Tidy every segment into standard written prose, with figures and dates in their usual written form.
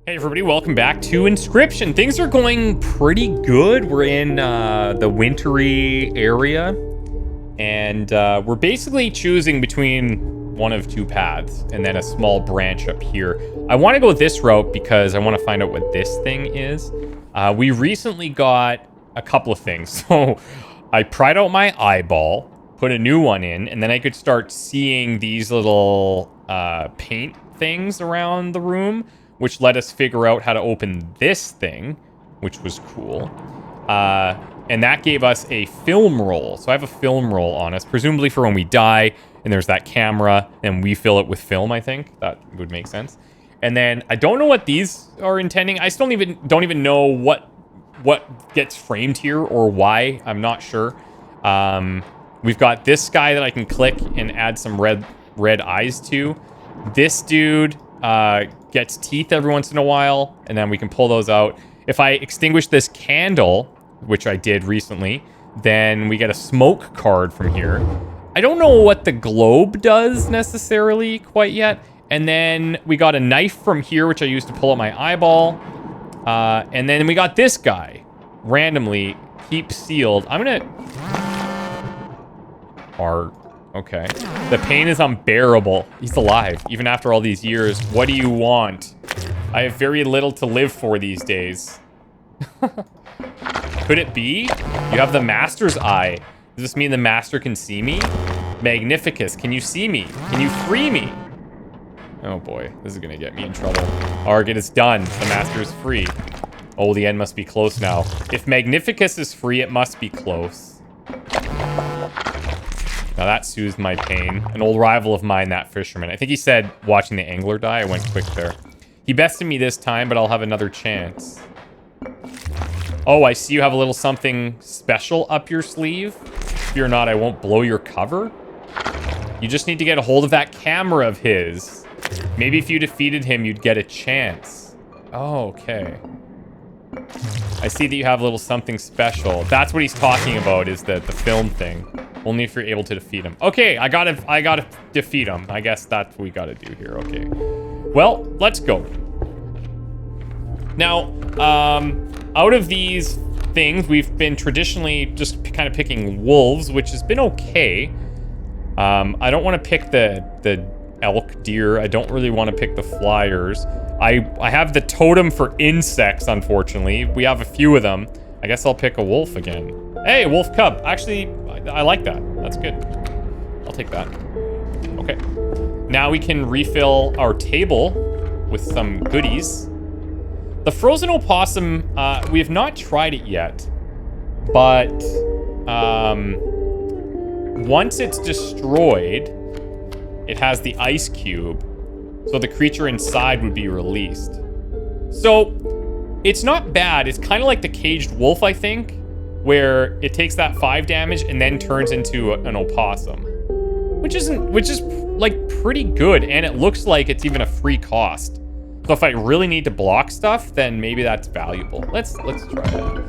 Hey everybody, welcome back to Inscryption. Things are going pretty good. We're in the wintry area, and we're basically choosing between one of two paths and then a small branch up here. I want to go this route because I want to find out what this thing is. We recently got a couple of things. So I pried out my eyeball, put a new one in, and then I could start seeing these little paint things around the room, which let us figure out how to open this thing, which was cool. And that gave us a film roll. So I have a film roll on us, presumably for when we die, and there's that camera, and we fill it with film, I think. That would make sense. And then I don't know what these are intending. I still don't even know what gets framed here or why. I'm not sure. We've got this guy that I can click and add some red eyes to. This dude gets teeth every once in a while, and then we can pull those out. If I extinguish this candle, which I did recently, then we get a smoke card from here. I don't know what the globe does necessarily quite yet. And then we got a knife from here, which I used to pull out my eyeball. And then we got this guy, randomly, keep sealed. I'm gonna... Okay. The pain is unbearable. He's alive, even after all these years. What do you want? I have very little to live for these days. Could it be? You have the Master's Eye. Does this mean the Master can see me? Magnificus, can you see me? Can you free me? Oh boy, this is gonna get me in trouble. Arg, is done. The Master is free. Oh, the end must be close now. If Magnificus is free, it must be close. Now that soothed my pain. An old rival of mine, that fisherman. I think he said watching the angler die. I went quick there. He bested me this time, but I'll have another chance. Oh, I see you have a little something special up your sleeve. Fear not, I won't blow your cover. You just need to get a hold of that camera of his. Maybe if you defeated him, you'd get a chance. Oh, okay. I see that you have a little something special. That's what he's talking about, is the film thing. Only if you're able to defeat him. Okay, I gotta defeat him. I guess that's what we gotta do here. Okay. Well, let's go. Now, out of these things, we've been traditionally just kind of picking wolves, which has been okay. I don't want to pick the elk, deer. I don't really want to pick the flyers. I have the totem for insects, unfortunately. We have a few of them. I guess I'll pick a wolf again. Hey, wolf cub. Actually, I like that. That's good. I'll take that. Okay. Now we can refill our table with some goodies. The frozen opossum, we have not tried it yet. But once it's destroyed, it has the ice cube. So the creature inside would be released. So it's not bad. It's kind of like the caged wolf, I think, where it takes that 5 damage and then turns into an opossum, which is like pretty good, and it looks like it's even a free cost. So if I really need to block stuff, then maybe that's valuable. Let's try that.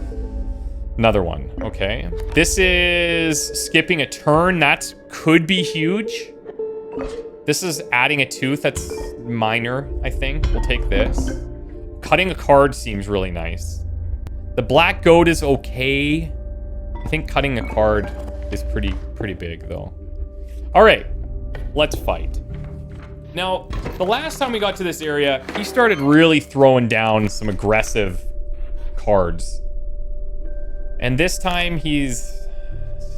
Another one. Okay. This is skipping a turn. That could be huge. This is adding a tooth. That's minor, I think. We'll take this. Cutting a card seems really nice. The black goat is okay. I think cutting a card is pretty big, though. All right, let's fight. Now, the last time we got to this area, he started really throwing down some aggressive cards. And this time, he's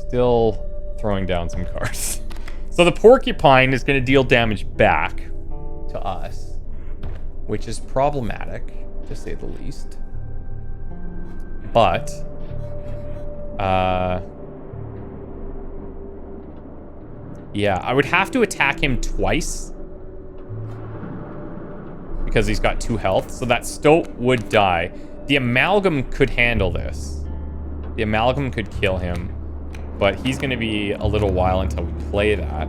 still throwing down some cards. So the porcupine is going to deal damage back to us, which is problematic, to say the least. But, yeah, I would have to attack him twice because he's got 2 health. So that stoat would die. The amalgam could handle this. The amalgam could kill him, but he's going to be a little while until we play that.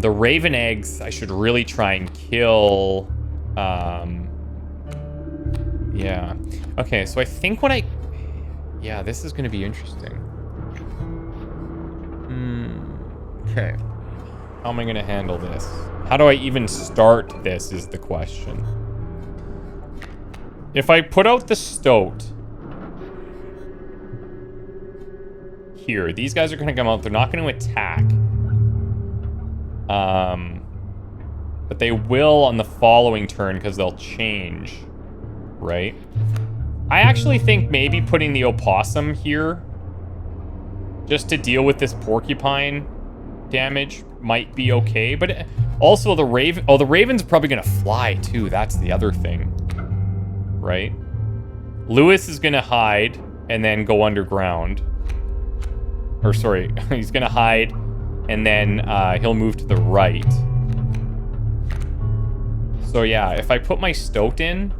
The raven eggs, I should really try and kill. Yeah. Okay, so I think what yeah, this is going to be interesting. Okay. How am I going to handle this? How do I even start this is the question. If I put out the stoat here, these guys are going to come out. They're not going to attack. But they will on the following turn because they'll change, right? I actually think maybe putting the opossum here just to deal with this porcupine damage might be okay. But also the raven... Oh, the raven's probably going to fly too. That's the other thing, right? Lewis is going to hide and then go underground. Or sorry, he's going to hide and then he'll move to the right. So yeah, if I put my stoat in,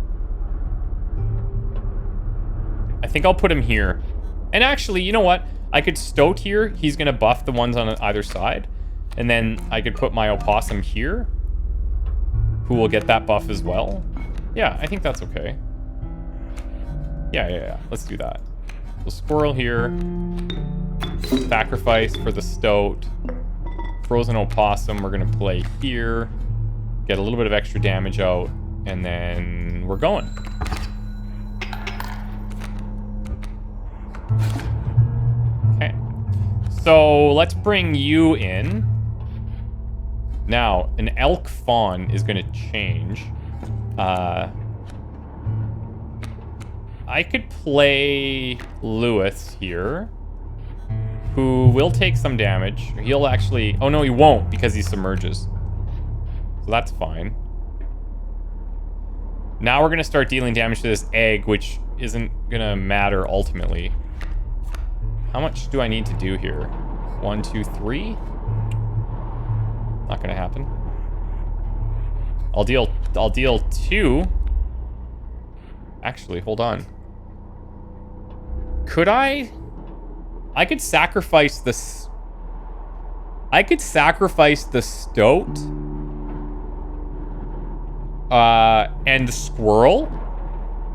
I think I'll put him here. And actually, you know what? I could stoat here. He's going to buff the ones on either side. And then I could put my opossum here, who will get that buff as well. Yeah, I think that's okay. Yeah. Let's do that. So squirrel here. Sacrifice for the stoat. Frozen opossum we're going to play here. Get a little bit of extra damage out, and then we're going. Okay. So let's bring you in. Now, an elk fawn is going to change. I could play Lewis here, who will take some damage. He'll actually... Oh, no, he won't, because he submerges. So that's fine. Now we're going to start dealing damage to this egg, which isn't going to matter ultimately. How much do I need to do here? 1, 2, 3? Not going to happen. I'll deal 2. Actually, hold on. Could I could sacrifice this. I could sacrifice the stoat. And the squirrel,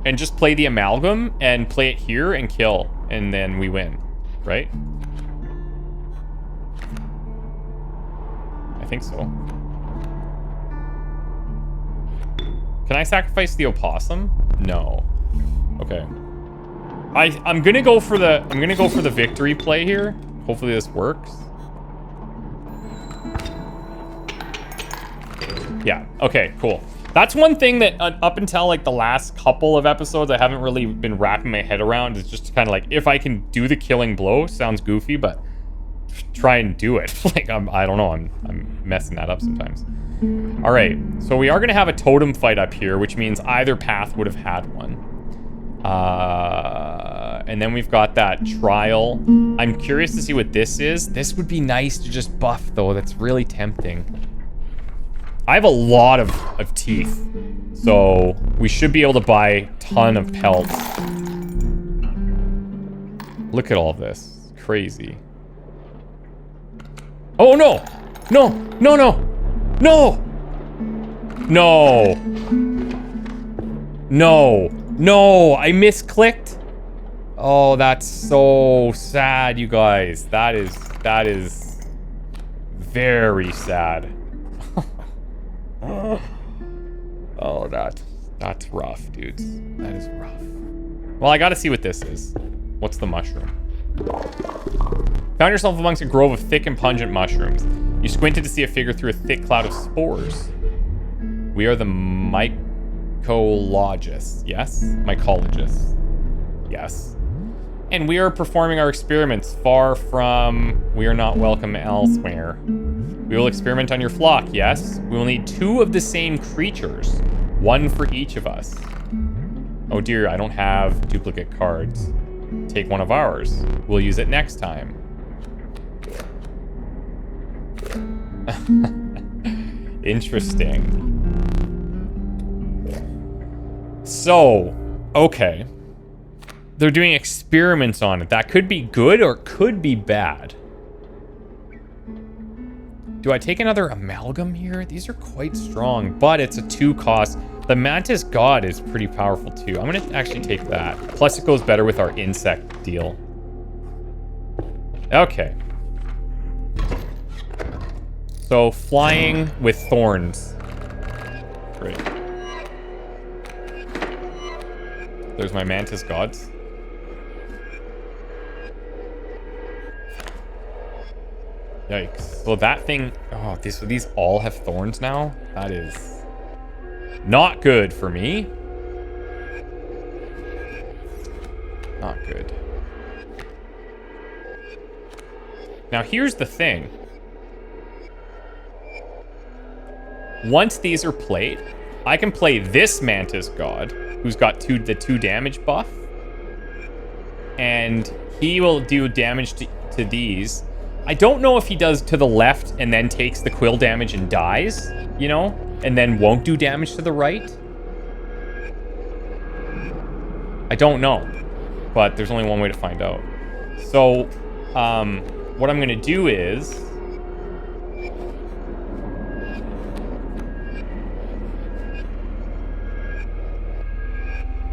and just play the amalgam and play it here and kill, and then we win, right? I think so. Can I sacrifice the opossum? No. Okay. I'm gonna go for the victory play here. Hopefully this works. Yeah. Okay. Cool. That's one thing that up until like the last couple of episodes, I haven't really been wrapping my head around. Is just kind of like, if I can do the killing blow, sounds goofy, but try and do it. Like I don't know, I'm messing that up sometimes. All right, so we are gonna have a totem fight up here, which means either path would have had one. And then we've got that trial. I'm curious to see what this is. This would be nice to just buff though. That's really tempting. I have a lot of teeth, so we should be able to buy a ton of pelts. Look at all of this. Crazy. Oh, no! No! No, no! No! No! No! No! I misclicked? Oh, that's so sad, you guys. That is very sad. Oh, that's rough, dudes. That is rough. Well, I gotta see what this is. What's the mushroom? Found yourself amongst a grove of thick and pungent mushrooms. You squinted to see a figure through a thick cloud of spores. We are the Mycologist. Yes? Mycologist. Yes. And we are performing our experiments far from... We are not welcome elsewhere. We will experiment on your flock, yes? We will need 2 of the same creatures. 1 for each of us. Oh dear, I don't have duplicate cards. Take one of ours. We'll use it next time. Interesting. So, okay. They're doing experiments on it. That could be good or it could be bad. Do I take another amalgam here? These are quite strong, but it's a 2 cost. The Mantis God is pretty powerful too. I'm gonna actually take that. Plus it goes better with our insect deal. Okay. So flying with thorns. Great. there's my mantis gods. Yikes. So that thing... Oh, these all have thorns now? That is not good for me. Not good. Now, here's the thing. Once these are played, I can play this mantis god, who's got the 2 damage buff. And he will do damage to these. I don't know if he does to the left and then takes the quill damage and dies, you know, and then won't do damage to the right. I don't know, but there's only one way to find out. So, what I'm gonna do is...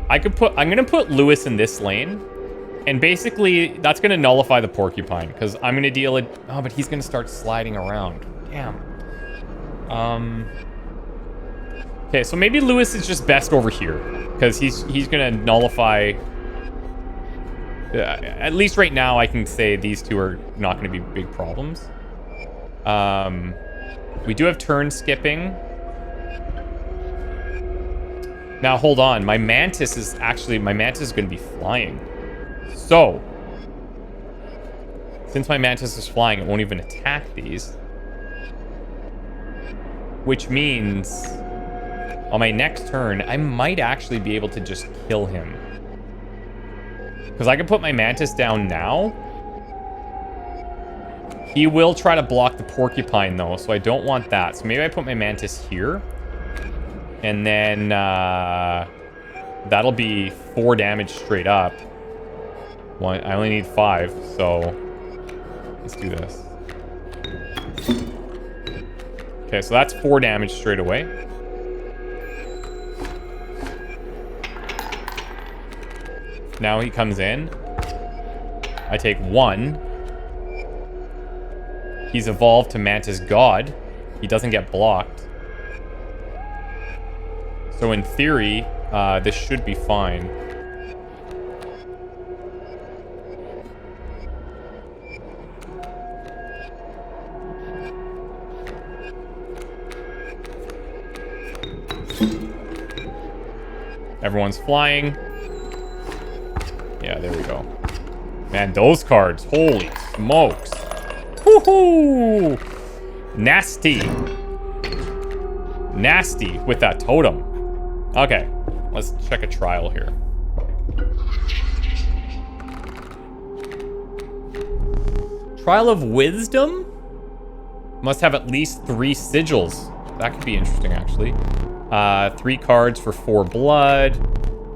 I'm gonna put Lewis in this lane. And basically, that's going to nullify the porcupine, because I'm going to deal it... Oh, but he's going to start sliding around. Damn. Okay, so maybe Lewis is just best over here, because he's going to nullify... at least right now, I can say these two are not going to be big problems. We do have turn skipping. Now, hold on. My mantis is going to be flying. So, since my mantis is flying, it won't even attack these. Which means, on my next turn, I might actually be able to just kill him. Because I can put my mantis down now. He will try to block the porcupine, though, so I don't want that. So maybe I put my mantis here. And then, that'll be 4 damage straight up. I only need 5, so let's do this. Okay, so that's 4 damage straight away. Now he comes in. I take 1. He's evolved to Mantis God. He doesn't get blocked. So in theory, this should be fine. Everyone's flying. Yeah, there we go. Man, those cards. Holy smokes. Woohoo! Nasty. Nasty with that totem. Okay, let's check a trial here. Trial of Wisdom? Must have at least 3 sigils. That could be interesting, actually. 3 cards for 4 blood,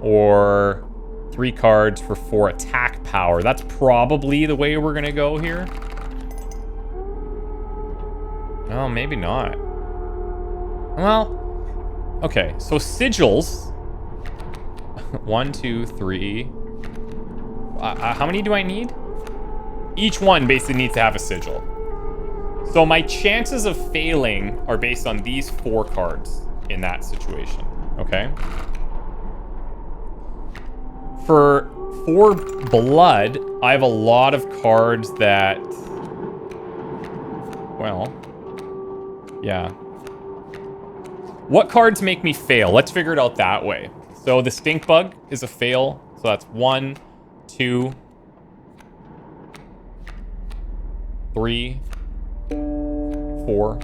or 3 cards for 4 attack power. That's probably the way we're gonna go here. No, maybe not. Well, okay, so sigils. 1, 2, 3. How many do I need? Each one basically needs to have a sigil. So my chances of failing are based on these 4 cards in that situation, okay? For 4 blood, I have a lot of cards that... Well, yeah. What cards make me fail? Let's figure it out that way. So the stink bug is a fail. So that's 1, 2, 3, 4.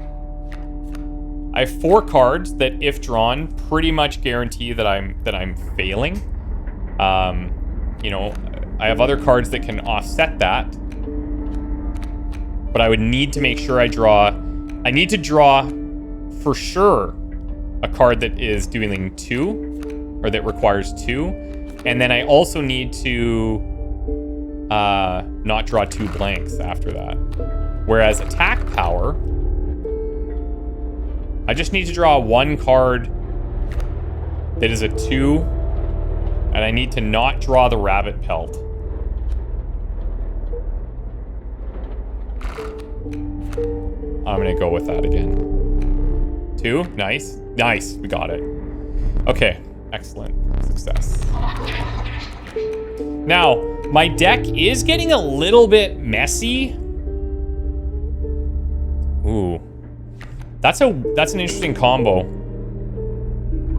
I have 4 cards that, if drawn, pretty much guarantee that I'm failing. You know, I have other cards that can offset that. But I would need to make sure I need to draw for sure a card that is doing 2, or that requires 2. And then I also need to not draw 2 blanks after that. Whereas attack power, I just need to draw 1 card that is a 2, and I need to not draw the rabbit pelt. I'm gonna go with that again. 2, nice. Nice, we got it. Okay, Excellent. Success. Now, my deck is getting a little bit messy. Ooh. That's an interesting combo.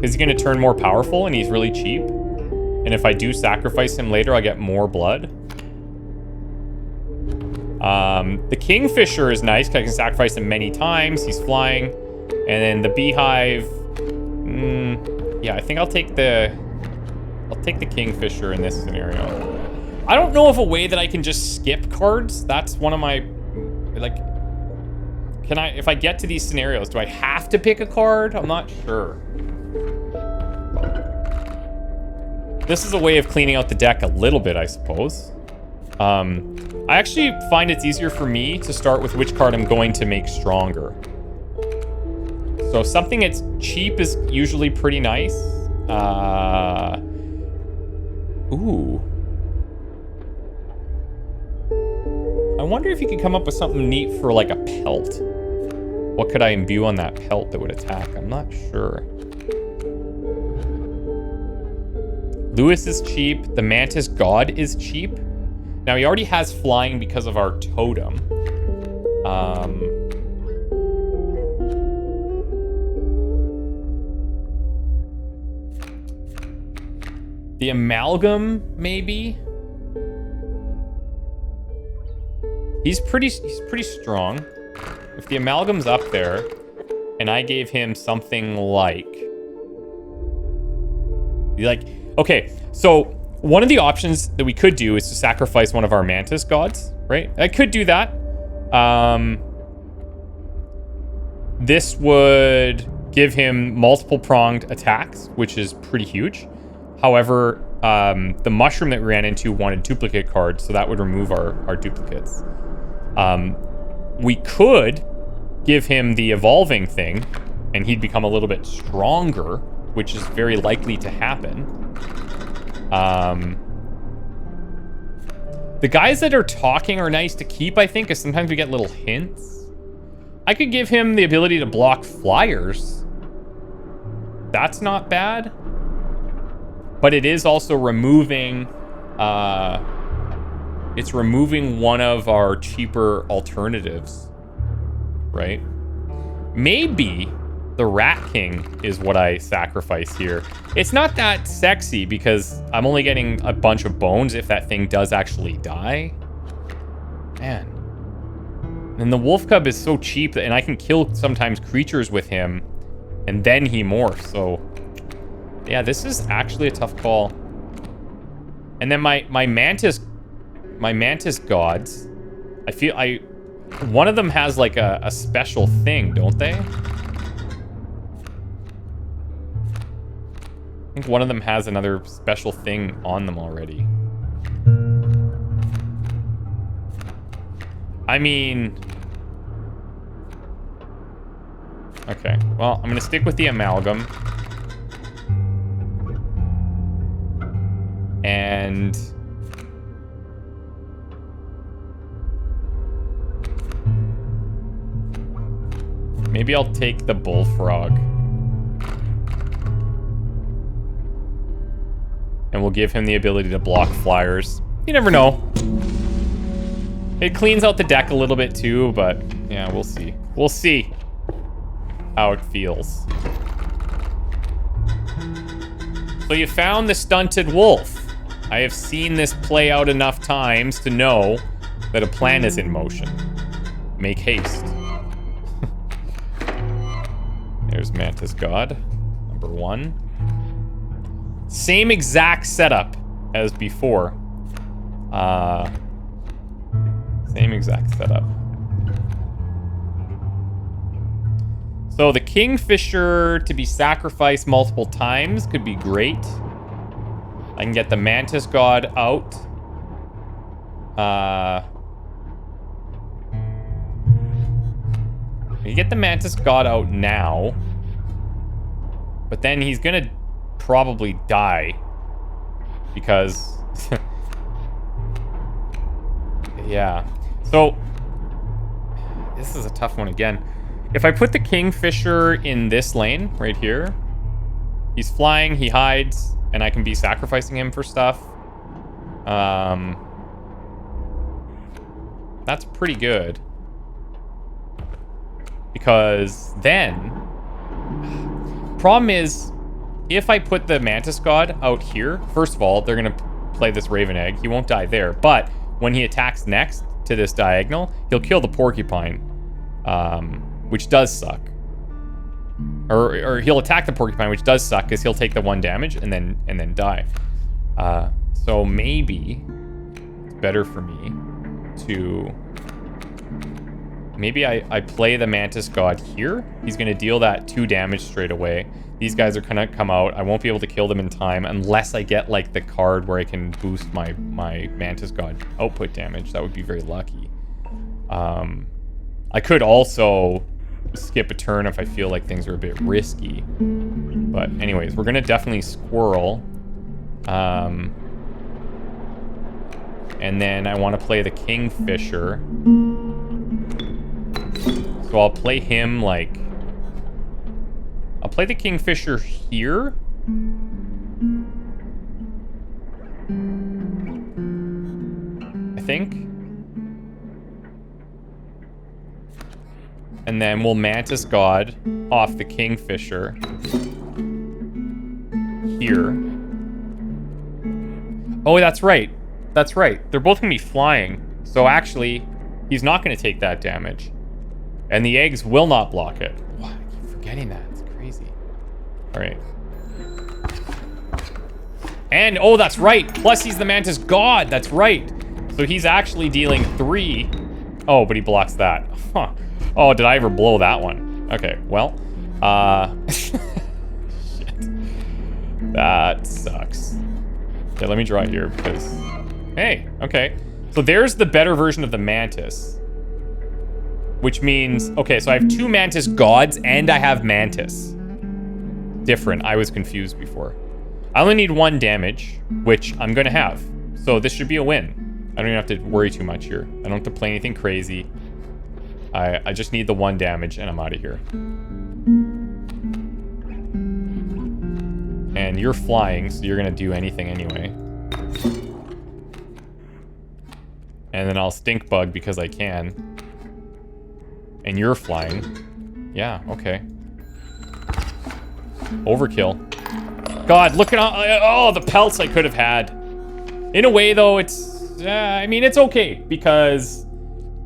Is he going to turn more powerful and he's really cheap? And if I do sacrifice him later, I get more blood. The Kingfisher is nice because I can sacrifice him many times. He's flying. And then the Beehive... yeah, I think I'll take the Kingfisher in this scenario. I don't know of a way that I can just skip cards. That's one of my... Like... Can I... If I get to these scenarios, do I have to pick a card? I'm not sure. This is a way of cleaning out the deck a little bit, I suppose. I actually find it's easier for me to start with which card I'm going to make stronger. So something that's cheap is usually pretty nice. Ooh. I wonder if you could come up with something neat for like a pelt. What could I imbue on that pelt that would attack? I'm not sure. Lewis is cheap. The Mantis God is cheap. Now, he already has flying because of our totem. The Amalgam, maybe? He's pretty strong. If the Amalgam's up there, and I gave him something like... Okay, so one of the options that we could do is to sacrifice one of our Mantis gods, right? I could do that. This would give him multiple pronged attacks, which is pretty huge. However, the mushroom that we ran into wanted duplicate cards, so that would remove our duplicates. We could give him the evolving thing, and he'd become a little bit stronger, which is very likely to happen. The guys that are talking are nice to keep, I think, because sometimes we get little hints. I could give him the ability to block flyers. That's not bad. But it is also removing... it's removing one of our cheaper alternatives. Right? Maybe... the Rat King is what I sacrifice here. It's not that sexy because I'm only getting a bunch of bones if that thing does actually die. Man. And the Wolf Cub is so cheap, and I can kill sometimes creatures with him, and then he morphs, so... Yeah, this is actually a tough call. And then my Mantis gods, I feel one of them has like a special thing, don't they? I think one of them has another special thing on them already. I mean... Okay, well, I'm going to stick with the Amalgam. And... maybe I'll take the Bullfrog. And we'll give him the ability to block flyers. You never know. It cleans out the deck a little bit too, but yeah, we'll see. We'll see how it feels. So you found the stunted wolf. I have seen this play out enough times to know that a plan is in motion. Make haste. There's Mantis God, number 1. Same exact setup as before. Same exact setup. So the Kingfisher to be sacrificed multiple times could be great. I can get the Mantis God out. You get the Mantis God out now. But then he's gonna probably die. Because... yeah. So... this is a tough one again. If I put the Kingfisher in this lane, right here, He's flying, he hides, and I can be sacrificing him for stuff. That's pretty good. Because then... Problem is, if I put the Mantis God out here, first of all, they're going to play this Raven Egg. He won't die there. But when he attacks next to this diagonal, he'll kill the Porcupine, which does suck. Or he'll attack the Porcupine, which does suck, because he'll take the 1 damage and then die. So maybe it's better for me to... Maybe I play the Mantis God here. He's going to deal that 2 damage straight away. These guys are going to come out. I won't be able to kill them in time unless I get, like, the card where I can boost my Mantis God output damage. That would be very lucky. I could also skip a turn if I feel like things are a bit risky. But anyways, we're going to definitely squirrel. And then I want to play the Kingfisher. So I'll play him, like... I'll play the Kingfisher here. I think. And then we'll Mantis God off the Kingfisher. Here. Oh, that's right. That's right. They're both going to be flying. So actually, he's not going to take that damage. And the eggs will not block it. Wow, I keep forgetting that. It's crazy. All right. And, oh, that's right. Plus, he's the Mantis God. That's right. So he's actually dealing 3. Oh, but he blocks that. Huh. Oh, did I ever blow that one? Okay, well. Shit. That sucks. Okay, let me draw it here because... Hey, okay. So there's the better version of the Mantis. Which means... Okay, so I have 2 Mantis Gods and I have Mantis. Different. I was confused before. I only need 1 damage, which I'm going to have. So this should be a win. I don't even have to worry too much here. I don't have to play anything crazy. I just need the 1 damage and I'm out of here. And you're flying, so you're going to do anything anyway. And then I'll stink bug because I can. And you're flying. Yeah, okay. Overkill. God, look at all the pelts I could have had. In a way, though, it's... I mean, it's okay. Because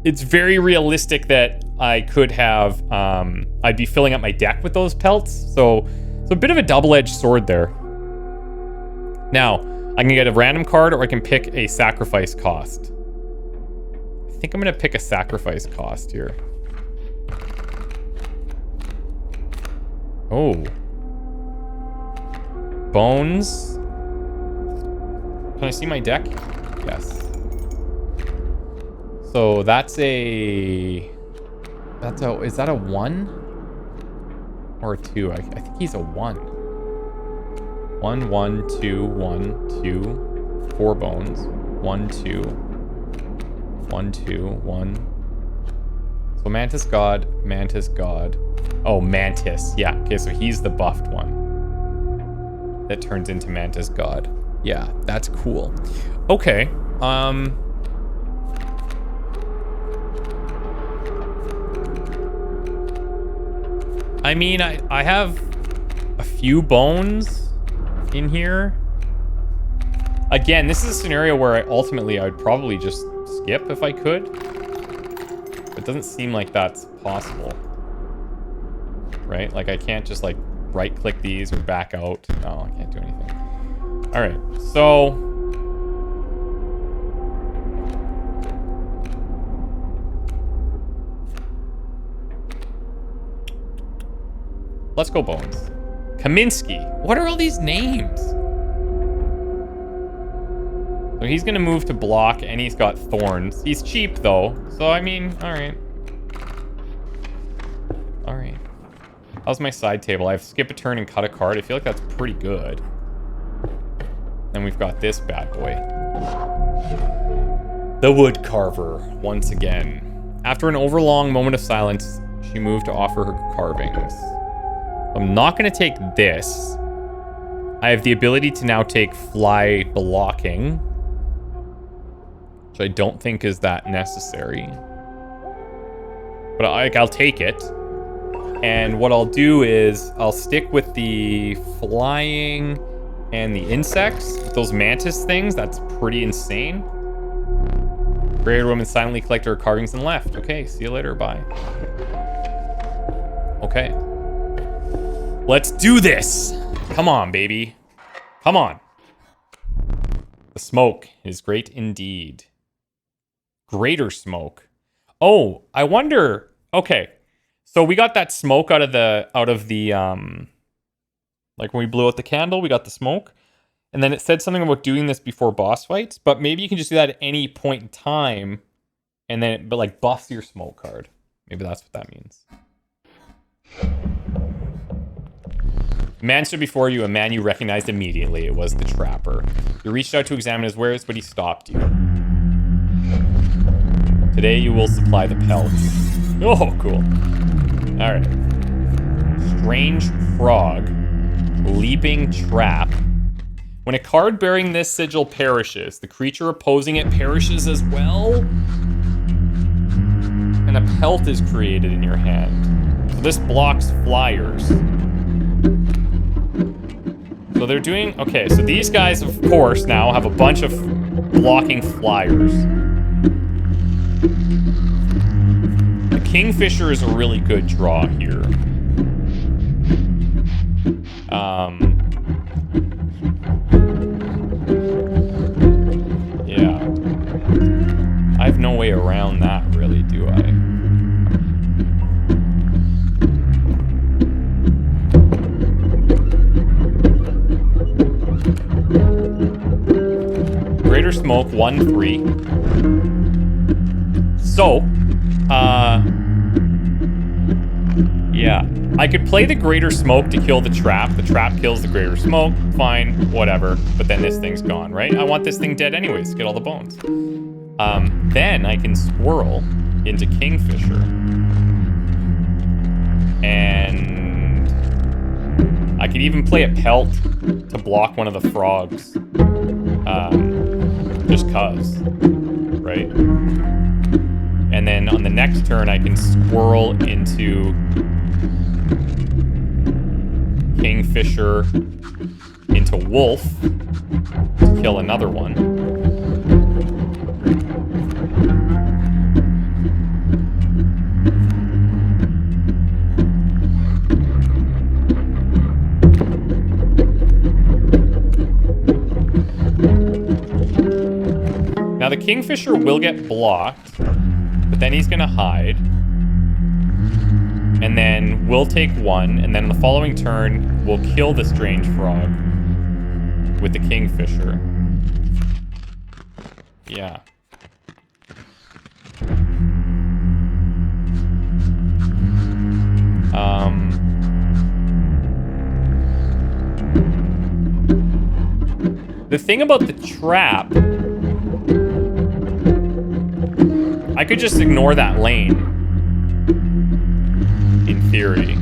it's very realistic that I could have... I'd be filling up my deck with those pelts. So it's a bit of a double-edged sword there. Now, I can get a random card or I can pick a sacrifice cost. I think I'm going to pick a sacrifice cost here. Oh. Bones. Can I see my deck? Yes. So that's a... Is that a 1? Or a 2? I think he's a 1. 1, 1, 2, 1, 2. 4 bones. 1, 2. 1, 2, 1. So Mantis God, Mantis God. Oh, Mantis. Yeah. Okay, so he's the buffed one. That turns into Mantis God. Yeah, that's cool. Okay. I mean, I have a few bones in here. Again, this is a scenario where I would probably just skip if I could. It doesn't seem like that's possible. Right? Like, I can't just, like, right-click these or back out. No, I can't do anything. All right, so... let's go bones. Kaminsky. What are all these names? So he's going to move to block, and he's got thorns. He's cheap, though. So, I mean, all right. All right. How's my side table? I have skip a turn and cut a card. I feel like that's pretty good. Then we've got this bad boy. The wood carver, once again. After an overlong moment of silence, she moved to offer her carvings. I'm not going to take this. I have the ability to now take fly blocking, which I don't think is that necessary. But I'll take it. And what I'll do is I'll stick with the flying and the insects. Those mantis things, that's pretty insane. Greater woman silently collected her carvings and left. Okay, see you later, bye. Okay. Let's do this! Come on, baby. Come on. The smoke is great indeed. Greater smoke. Oh, I wonder... Okay. So we got that smoke out of the... Like when we blew out the candle, we got the smoke. And then it said something about doing this before boss fights. But maybe you can just do that at any point in time. And then it like buffs your smoke card. Maybe that's what that means. A man stood before you, a man you recognized immediately. It was the trapper. You reached out to examine his wares, but he stopped you. Today you will supply the pelts. Oh, cool. Alright. Strange frog. Leaping trap. When a card bearing this sigil perishes, the creature opposing it perishes as well. And a pelt is created in your hand. So this blocks flyers. So they're doing... Okay, so these guys, of course, now have a bunch of blocking flyers. The Kingfisher is a really good draw here. Yeah. I have no way around that, really, do I? Greater smoke, 1/3. So, yeah. I could play the greater smoke to kill the trap. The trap kills the greater smoke. Fine, whatever. But then this thing's gone, right? I want this thing dead anyways to get all the bones. Then I can swirl into Kingfisher. And I could even play a pelt to block one of the frogs. Just cuz, right? And then on the next turn, I can squirrel into Kingfisher into Wolf to kill another one. Now the Kingfisher will get blocked, but then he's gonna hide. And then we'll take one, and then on the following turn, we'll kill the strange frog with the Kingfisher. Yeah. The thing about the trap, I could just ignore that lane, in theory.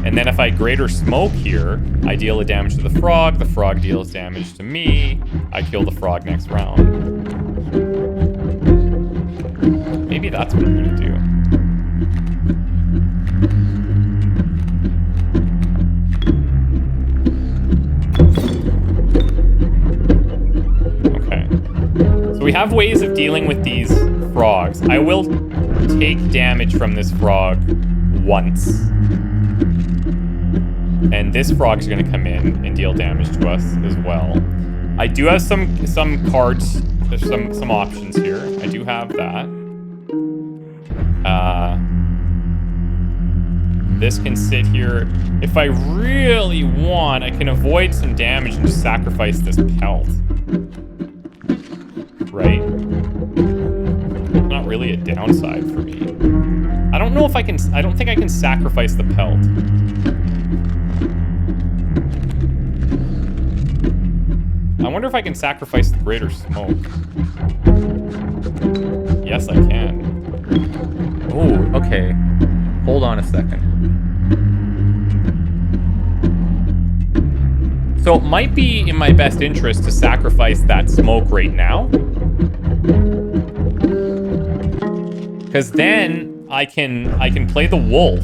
And then if I greater smoke here, I deal a damage to the frog deals damage to me, I kill the frog next round. Maybe that's what I'm gonna do. Okay. So we have ways of dealing with these frogs. I will take damage from this frog once. And this frog's gonna come in and deal damage to us as well. I do have some cards, there's some options here. I do have that. This can sit here. If I really want, I can avoid some damage and just sacrifice this pelt. Right? Not really a downside for me. I don't know if I can, I don't think I can sacrifice the pelt. I wonder if I can sacrifice the greater smoke. Yes, I can. Oh, okay. Hold on a second. So it might be in my best interest to sacrifice that smoke right now. Because then I can play the wolf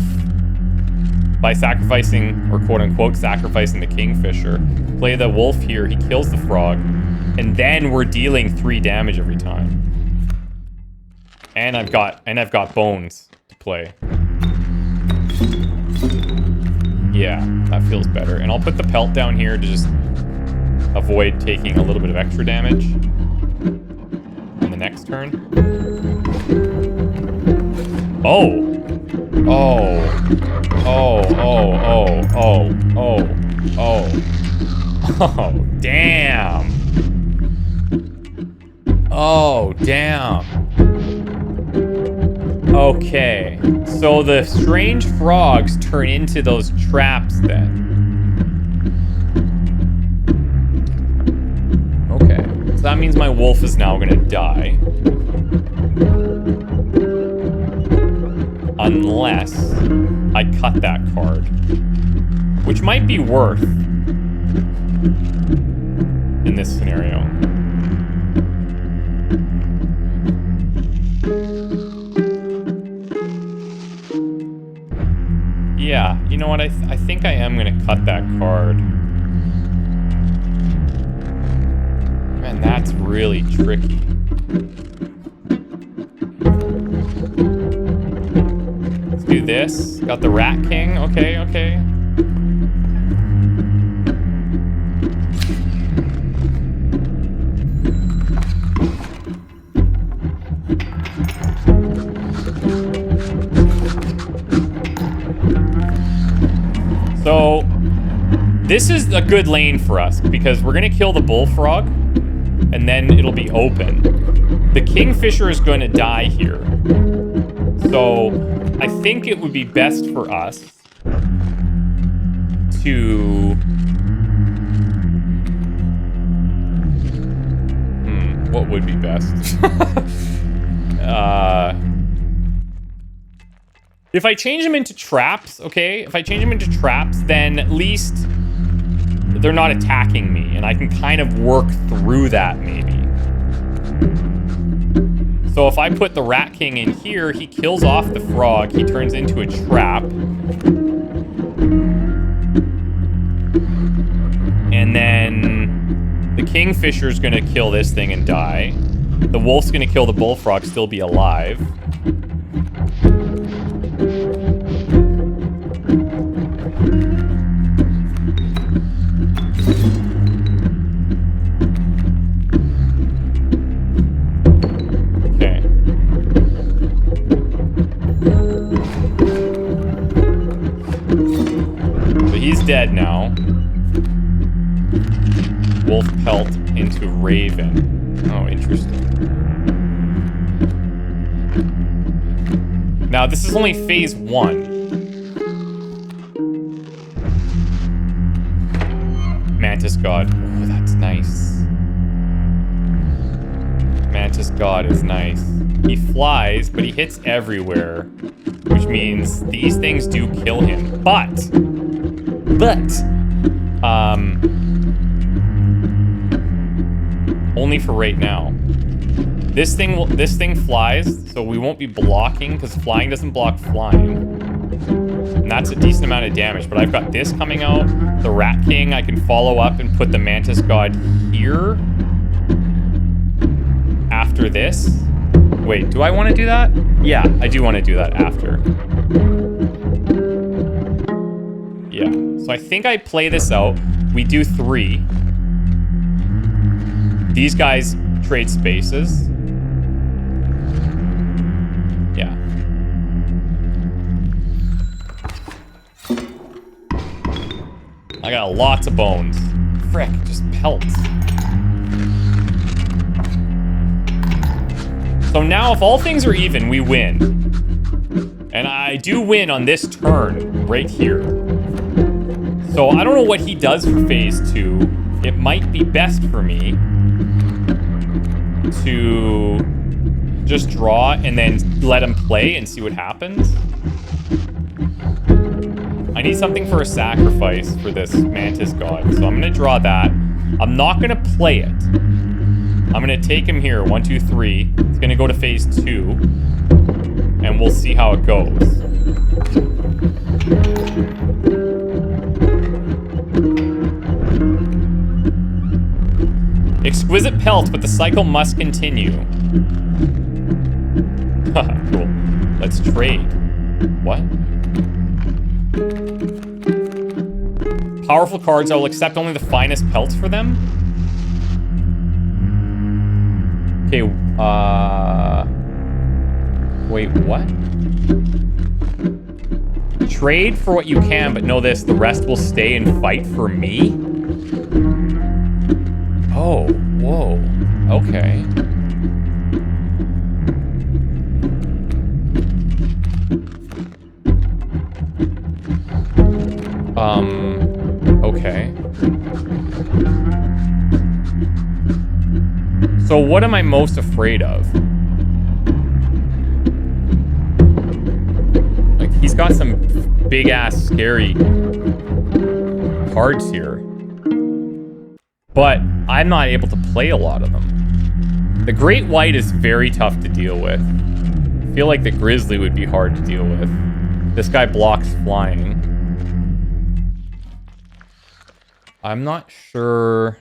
by sacrificing, or quote-unquote sacrificing the kingfisher. Play the wolf here, he kills the frog, and then we're dealing 3 damage every time. And I've got bones to play. Yeah, that feels better. And I'll put the pelt down here to just avoid taking a little bit of extra damage in the next turn. Oh! Oh. Oh, oh, oh, oh, oh, oh. Oh, damn. Oh, damn. Okay. So the strange frogs turn into those traps then. Okay. So that means my wolf is now gonna die. Unless I cut that card. Which might be worth in this scenario. Yeah, you know what? I think I am gonna cut that card. Man, that's really tricky. Let's do this. Got the Rat King. Okay, okay. So, this is a good lane for us, because we're gonna kill the bullfrog, and then it'll be open. The kingfisher is gonna die here. So, I think it would be best for us to... what would be best? If I change them into traps, okay? If I change them into traps, then at least they're not attacking me, and I can kind of work through that, maybe. So if I put the Rat King in here, he kills off the frog, he turns into a trap. And then the kingfisher's gonna kill this thing and die. The wolf's gonna kill the bullfrog, still be alive. Dead now. Wolf pelt into Raven. Oh, interesting. Now, this is only phase 1. Mantis God. Oh, that's nice. Mantis God is nice. He flies, but he hits everywhere, which means these things do kill him. But only for right now. This thing flies, so we won't be blocking, because flying doesn't block flying. And that's a decent amount of damage, but I've got this coming out. The Rat King, I can follow up and put the Mantis God here. After this. Wait, do I want to do that? Yeah, I do want to do that after. Yeah, so I think I play this out. We do 3. These guys trade spaces. Yeah. I got lots of bones. Frick, just pelts. So now if all things are even, we win. And I do win on this turn right here. So I don't know what he does for phase 2. It might be best for me to just draw and then let him play and see what happens. I need something for a sacrifice for this mantis god. So I'm going to draw that. I'm not going to play it. I'm going to take him here. 1, 2, 3. It's going to go to phase 2. And we'll see how it goes. Exquisite pelt, but the cycle must continue. Cool. Let's trade. What? Powerful cards, I will accept only the finest pelts for them. Okay, wait, what? Trade for what you can, but know this, the rest will stay and fight for me? Oh, whoa, okay. Okay. So what am I most afraid of? Like, he's got some big-ass scary cards here. But I'm not able to play a lot of them. The Great White is very tough to deal with. I feel like the Grizzly would be hard to deal with. This guy blocks flying. I'm not sure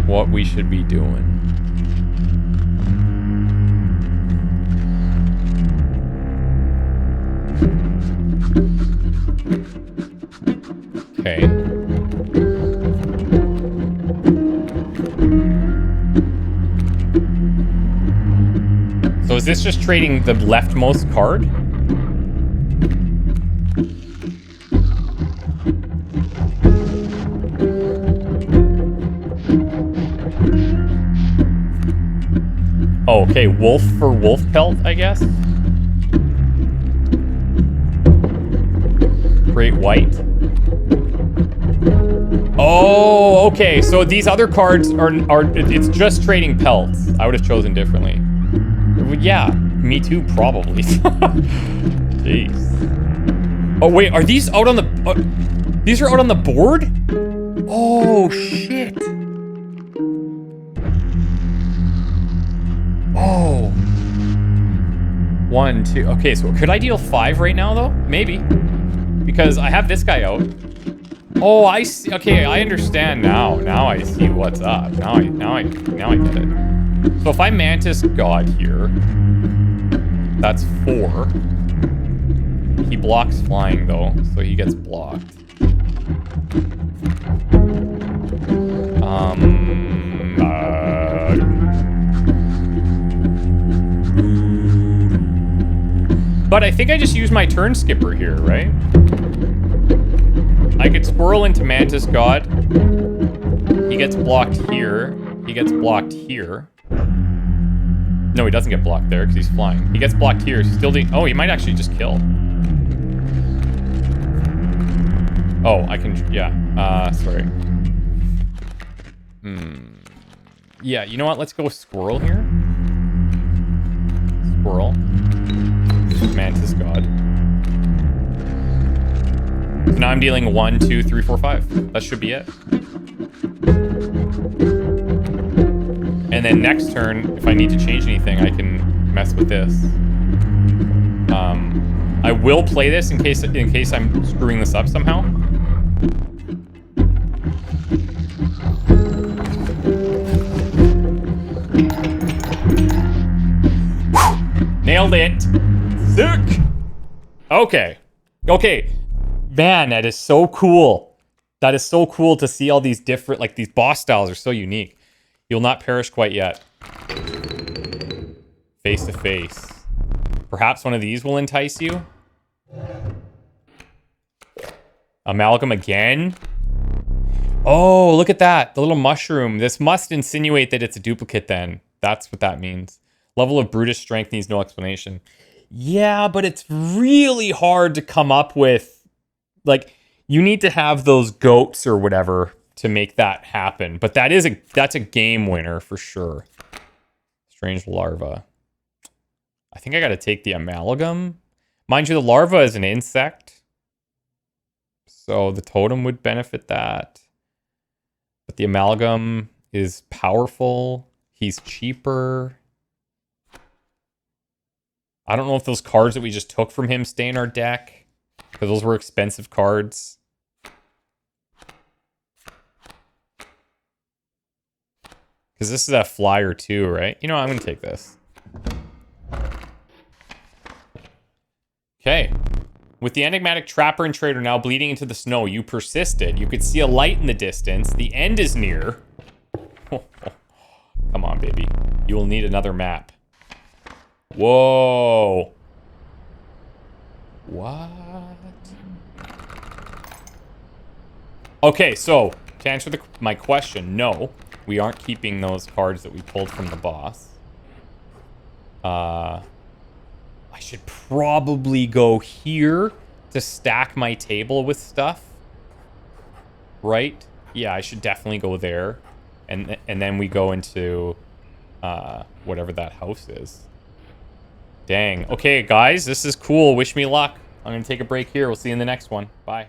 what we should be doing. Okay. So is this just trading the leftmost card? Oh, okay, wolf for wolf pelt, I guess. Great White. Oh, okay, so these other cards are it's just trading pelts. I would have chosen differently. Yeah, me too, probably. Jeez. Oh, wait, are these out on the... these are out on the board? Oh, shit. Oh. 1, 2... Okay, so could I deal 5 right now, though? Maybe. Because I have this guy out. Oh, I see. Okay, I understand now. Now I see what's up. Now I get it. So if I Mantis God here, that's 4. He blocks flying though, so he gets blocked. But I think I just used my turn skipper here, right? I could squirrel into Mantis God. He gets blocked here. He gets blocked here. No, he doesn't get blocked there because he's flying. He gets blocked here. Still doing... Oh, he might actually just kill. Oh, I can... Yeah. Sorry. Yeah, you know what? Let's go with squirrel here. Squirrel. Mantis God. So now I'm dealing 1, 2, 3, 4, 5. That should be it. And then next turn, if I need to change anything, I can mess with this. I will play this in case I'm screwing this up somehow. Nailed it. Sick. Okay. Okay. Man, that is so cool. That is so cool to see all these different, like, these boss styles are so unique. You'll not perish quite yet. Face to face. Perhaps one of these will entice you. Amalgam again. Oh, look at that. The little mushroom. This must insinuate that it's a duplicate then. That's what that means. Level of brutish strength needs no explanation. Yeah, but it's really hard to come up with. Like, you need to have those goats or whatever to make that happen. But that's a game winner for sure. Strange larva. I think I got to take the amalgam. Mind you, the larva is an insect. So the totem would benefit that. But the amalgam is powerful. He's cheaper. I don't know if those cards that we just took from him stay in our deck, because those were expensive cards. Because this is a flyer too, right? You know, I'm going to take this. Okay. With the enigmatic trapper and trader now bleeding into the snow, you persisted. You could see a light in the distance. The end is near. Come on, baby. You will need another map. Whoa. What? Okay, so to answer my question, no, we aren't keeping those cards that we pulled from the boss. I should probably go here to stack my table with stuff. Right? Yeah, I should definitely go there. And then we go into whatever that house is. Dang. Okay, guys, this is cool. Wish me luck. I'm going to take a break here. We'll see you in the next one. Bye.